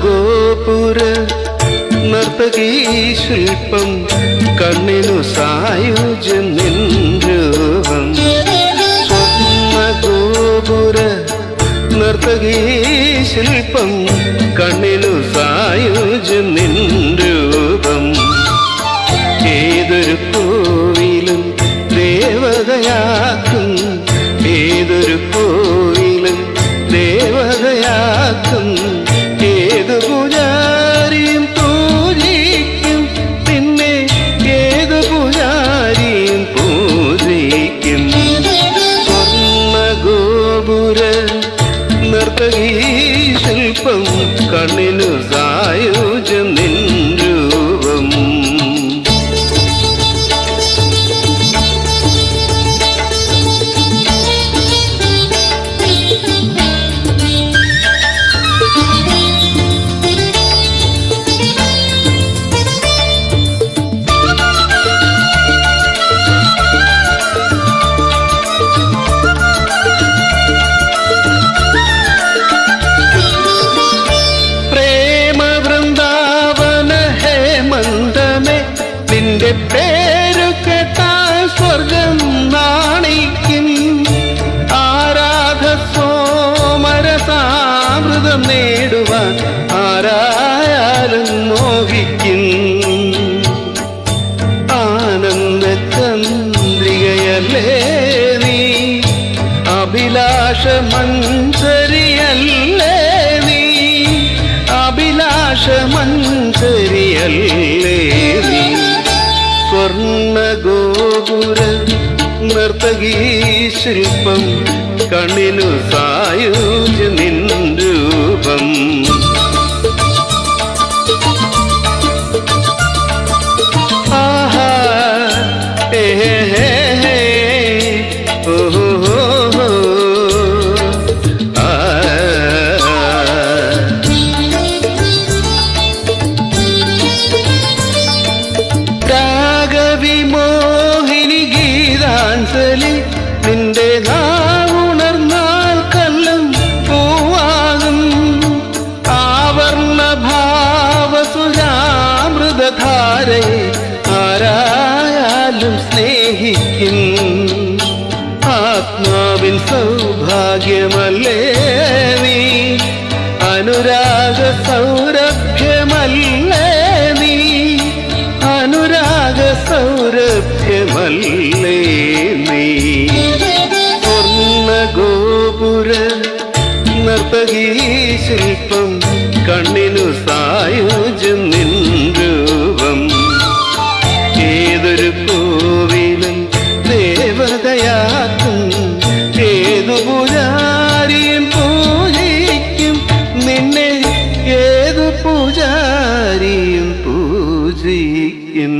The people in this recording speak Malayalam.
ഗോപുര നർത്തകീ ശില്പം കണ്ണിനു സായുജ്യം നിൻ രൂപം. സ്വർണ്ണ ഗോപുര നർത്തകീ ശില്പം കണ്ണിനു സായുജ്യം നിൻ രൂപം. ഏതൊരു കോവിലും ദേവതയാക്കും, ഏതൊരു കോവിലും ദേവതയാക്കും. ഏതു പൂജാരിയും പൂജിക്കും, പിന്നെ ഏതു പൂജാരിയും പൂജിക്കും. സ്വർണ്ണ ഗോപുര നർത്തകീ ശില്പം കണ്ണിനു സായുജ്യം നിൻ രൂപം. നിന്റെ പേരു കേട്ടാൽ സ്വർഗം നാണിക്കും. ആരാധ സോമരസാമൃതം നേടുവാൻ ആരായാലും മോഹിക്കും. ആനന്ദ ചന്ദ്രികയല്ലേ നീ, അഭിലാഷ മഞ്ജരിയല്ലേ നീ, അഭിലാഷ മഞ്ജരിയല്ലേ നീ. സ്വർണ്ണ ഗോപുര നർത്തകീ ശില്പം കണ്ണിനു സായുജ്യം നിൻ രൂപം. ആഹാ ഹേ ഹേ ഹേ ഓഹോ വിമോഹിനി ഗീതാഞ്ജലി. നിന്റെ നാവുണർന്നാൽ കല്ലും പൂവാകും. ആവർണ ഭാവസുരാമൃതധാരയെ ആരായാലും സ്നേഹിക്കും. ആത്മാവിൻ സൗഭാഗ്യമല്ലേ നീ, അനുരാഗ സൗരഭ്യമല്ലേ നീ, അനുരാഗ സൗരഭ്യമല്ലേ നീ. സ്വർണ്ണ ഗോപുര നർത്തകീ ശില്പം കണ്ണിനു സായുജ്യം നിൻ രൂപം. ഏതൊരു കോവിലും ദേവതയാക്കും, ഏതു പൂജാരിയും പൂജിക്കും. നിന്നെ ഏതു പൂജാരിയും പൂജിക്കും.